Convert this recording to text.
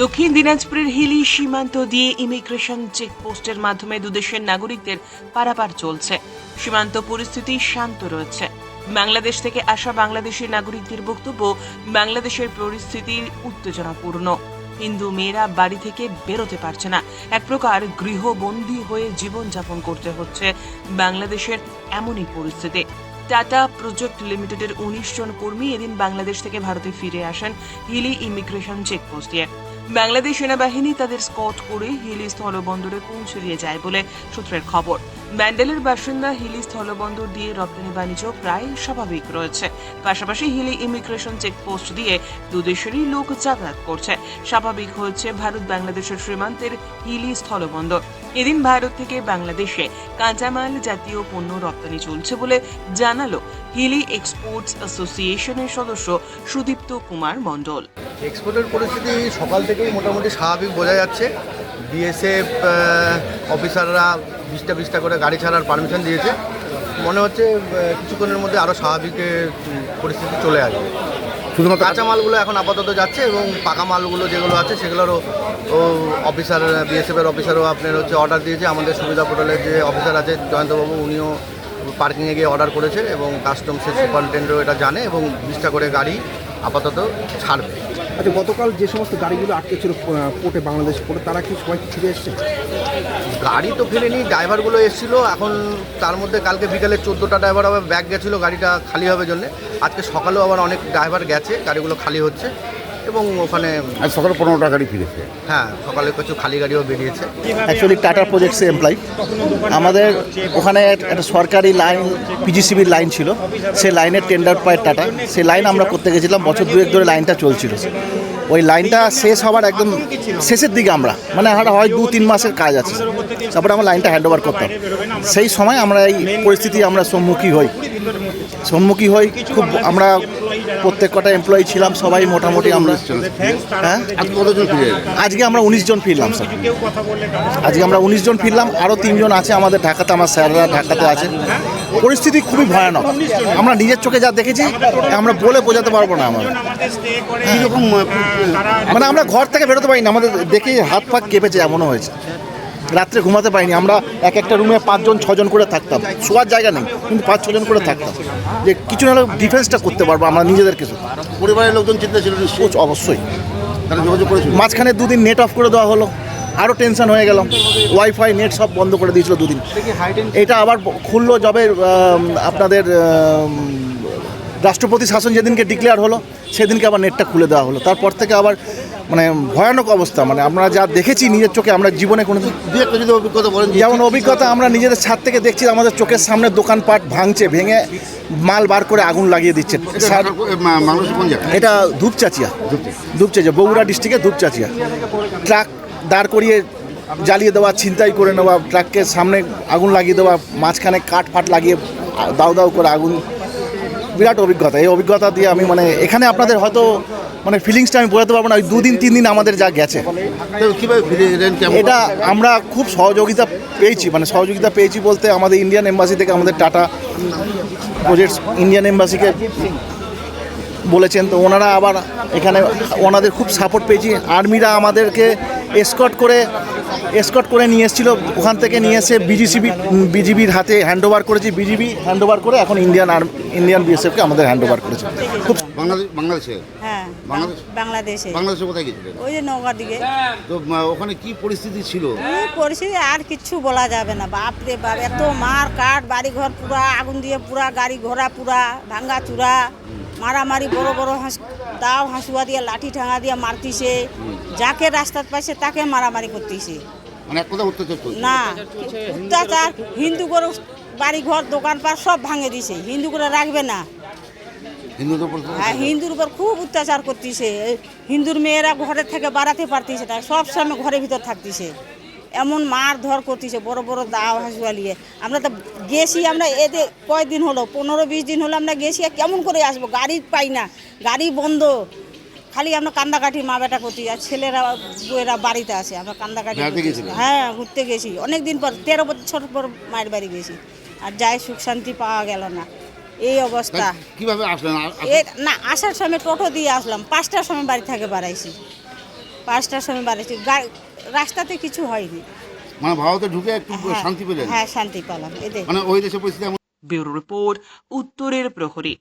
দক্ষিণ দিনাজপুরের হিলি সীমান্ত দিয়ে ইমিগ্রেশন চেকপোস্টের মাধ্যমে দুদেশের নাগরিকদের পারাপার চলছে। সীমান্ত পরিস্থিতি শান্ত রয়েছে। বাংলাদেশ থেকে আসা বাংলাদেশি নাগরিকদের বক্তব্য, বাংলাদেশের পরিস্থিতি উত্তেজনাপূর্ণ। হিন্দু মেয়েরা বাড়ি থেকে বেরোতে পারছে না, এক প্রকার গৃহবন্দী হয়ে জীবনযাপন করতে হচ্ছে বাংলাদেশের এমনই পরিস্থিতি। টাটা প্রজেক্ট লিমিটেডের ১৯ জন কর্মী এদিন বাংলাদেশ থেকে ভারতে ফিরে আসেন হিলি ইমিগ্রেশন চেকপোস্ট দিয়ে। বাংলাদেশ সেনাবাহিনী তাদের স্কট করে হিলি স্থলবন্দরে পৌঁছে দিয়ে যায় বলে সূত্রের খবর। ব্যান্ডেলের বাসিন্দা হিলি স্থলবন্দর দিয়ে রপ্তানি বাণিজ্য প্রায় স্বাভাবিক রয়েছে। পাশাপাশি হিলি ইমিগ্রেশন চেকপোস্ট দিয়ে দুদেশেরই লোক যাতায়াত করছে। স্বাভাবিক হয়েছে ভারত বাংলাদেশের সীমান্তের হিলি স্থলবন্দর। এদিন ভারত থেকে বাংলাদেশে কাঁচামাল জাতীয় পণ্য রপ্তানি চলছে বলে জানালো হিলি এক্সপোর্টস অ্যাসোসিয়েশনের সদস্য সুদীপ্ত কুমার মণ্ডল। এক্সপোর্টের পরিস্থিতি সকাল থেকেই মোটামুটি স্বাভাবিক বোঝা যাচ্ছে। বিএসএফ অফিসাররা 20টা করে গাড়ি ছাড়ার পারমিশন দিয়েছে। মনে হচ্ছে কিছুক্ষণের মধ্যে আরও স্বাভাবিক পরিস্থিতি চলে আসবে। শুধুমাত্র কাঁচা মালগুলো এখন আপাতত যাচ্ছে এবং পাকা মালগুলো যেগুলো আছে সেগুলোরও অফিসার বিএসএফের অফিসারও আপনার অর্ডার দিয়েছে। আমাদের সুবিধা পোর্টালের যে অফিসার আছে জয়ন্তবাবু, উনিও পার্কিংয়ে গিয়ে অর্ডার করেছে এবং কাস্টমসের সুপারিনটেন্ডেন্টও এটা জানে এবং 20টা করে গাড়ি আপাতত ছাড়বে। আচ্ছা, গতকাল যে সমস্ত গাড়িগুলো আটকে ছিল পোর্টে, বাংলাদেশ পোর্টে, তারা কি সবাই ফিরে এসছে? গাড়ি তো ফেলেনি, ড্রাইভারগুলো এসেছিলো। এখন তার মধ্যে কালকে বিকালে 14টা ড্রাইভার আবার ব্যাগ গেছিলো গাড়িটা খালি হবে জন্যে। আজকে সকালেও আবার অনেক ড্রাইভার গেছে, গাড়িগুলো খালি হচ্ছে এবং ওখানে আজ সকালে 15টা গাড়ি ফিরেছে। হ্যাঁ, সকালে কিছু খালি গাড়িও বেরিয়েছে। অ্যাকচুয়ালি টাটা প্রজেক্টসে এমপ্লয়ি আমাদের ওখানে একটা সরকারি লাইন পিজিসিবির লাইন ছিল, সেই লাইনের টেন্ডার পায় টাটা। সেই লাইন আমরা করতে গেছিলাম, বছর দুয়েক ধরে লাইনটা চলছিল। ওই লাইনটা শেষ হওয়ার একদম শেষের দিকে আমরা হয় 2-3 মাসের কাজ আছে, তারপরে আমরা লাইনটা হ্যান্ড ওভার করতাম। সেই সময় আমরা এই পরিস্থিতি আমরা সম্মুখী হই খুব। আমরা প্রত্যেক কটা এমপ্লয়ি ছিলাম, সবাই মোটামুটি আমরা আজকে আমরা 19 জন ফিরলাম স্যার। আজকে আমরা 19 জন ফিরলাম, আরও 3 জন আছে আমাদের ঢাকাতে, আমার স্যাররা ঢাকাতে আছে। পরিস্থিতি খুবই ভয়ানক, আমরা নিজের চোখে যা দেখেছি আমরা বলে বোঝাতে পারবো না। আমরা আমরা ঘর থেকে বেরোতে পারিনি, আমাদের দেখেই হাত পাক কেঁপেছে, এমনও হয়েছে। রাত্রে ঘুমাতে পারিনি, আমরা একটা রুমে 5-6 জন করে থাকতাম, শোয়ার জায়গা নেই কিন্তু 5-6 জন করে থাকতাম, যে কিছু না হলেও ডিফেন্সটা করতে পারবো আমরা নিজেদের কিছু। পরিবারের লোকজন চিন্তা ছিল অবশ্যই। তারা যোগাযোগ করেছিল। মাঝখানে 2 দিন নেট অফ করে দেওয়া হলো, আরও টেনশন হয়ে গেলাম। ওয়াইফাই নেট সব বন্ধ করে দিয়েছিল 2 দিন। এটা আবার খুললো যবে আপনাদের রাষ্ট্রপতি শাসন যেদিনকে ডিক্লেয়ার হলো সেদিনকে আবার নেটটা খুলে দেওয়া হলো। তারপর থেকে আবার ভয়ানক অবস্থা। আমরা যা দেখেছি নিজের চোখে, আমরা জীবনে কোনো যদি অভিজ্ঞতা বলেন, যেমন অভিজ্ঞতা আমরা নিজেদের ছাদ থেকে দেখছি, আমাদের চোখের সামনে দোকানপাট ভেঙে মাল বার করে আগুন লাগিয়ে দিচ্ছে। এটা ধূপচাচিয়া, বগুড়া ডিস্ট্রিক্টের ধূপচাচিয়া। ট্রাক দাঁড় করিয়ে জ্বালিয়ে দেওয়া, ছিনতাই করে নেওয়া, ট্রাককে সামনে আগুন লাগিয়ে দেওয়া, মাঝখানে কাঠ ফাট লাগিয়ে দাউ করে আগুন। বিরাট অভিজ্ঞতা। এই অভিজ্ঞতা দিয়ে আমি এখানে আপনাদের হয়তো ফিলিংসটা আমি বোঝাতে পারবো না। ওই 2-3 দিন আমাদের যা গেছে, এটা আমরা খুব সহযোগিতা পেয়েছি বলতে আমাদের ইন্ডিয়ান এম্বাসি থেকে, আমাদের টাটা প্রজেক্টস ইন্ডিয়ান এম্বাসিকে বলেছেন, তো ওনারা আবার এখানে ওনাদের খুব সাপোর্ট পেয়েছি। আর্মিরা আমাদেরকে এসকর্ট করে নিয়ে এসেছিল, ওখান থেকে নিয়ে এসে বিজিবির হাতে হ্যান্ড ওভার করেছি। বিজিবি হ্যান্ড ওভার করে এখন ইন্ডিয়ান বিএসএফকে আমাদের হ্যান্ড ওভার করেছে। খুব বাংলাদেশে। হ্যাঁ, বাংলাদেশে কোথায় গেছিলেন? ওই যে নওগাঁর দিকে। তো ওখানে কি পরিস্থিতি ছিল? পরিস্থিতি আর কিচ্ছু বলা যাবে না। বাপ রে বাপ, এত মার কাঠ, বাড়িঘর পুরা আগুন দিয়ে পুরা, গাড়ি ঘোড়া পুরা ভাঙ্গা চূড়া, মারামারি, বড় দাও হাঁসুয়া দিয়ে লাঠি ঠাঙা দিয়ে মারতিছে, যাকে রাস্তার পাশে তাকে মারামারি করতেছে। না অত্যাচার, হিন্দু করে বাড়িঘর দোকানপাট সব ভাঙে দিছে, হিন্দু করে রাখবে না। হ্যাঁ, হিন্দুর উপর খুব অত্যাচার করতেছে। হিন্দুর মেয়েরা ঘরের থেকে বাড়াতে পারতেছে না, সব সময় ঘরের ভিতর থাকতেছে। এমন মার ধর করতেছে, বড় দাও হাঁসুয়া নিয়ে। আমরা তো গেছি, আমরা এদের কয়দিন হলো, 15-20 দিন হলো আমরা গেছি। কেমন করে আসবো, গাড়ি পাই না, গাড়ি বন্ধ, খালি আমরা কান্দাকাঠি মা বেটা করতে। আর ছেলেরা বউয়েরা বাড়িতে আছে, আমরা কান্দাকাঠি। হ্যাঁ, ঘুরতে গেছি অনেক দিন পর, 13 বছর পর মায়ের বাড়ি গেছি, আর যাই সুখ শান্তি পাওয়া গেল না। এই অবস্থা। কিভাবে আসলেন? না, আসার সময় টোটো দিয়ে আসলাম, 5টার সময় বাড়ি থেকে বাড়াইছি। 5টার সময় বাড়িছি রাস্তাতে কিছু হয়নি। মানে ভারতে ঢুকে একটু হ্যাঁ, শান্তি পেলেন? হ্যাঁ শান্তি পেলাম এদের। মানে ওই দেশের পরিস্থিতি এমন ব্যুরো রিপোর্ট, উত্তরের প্রহরী।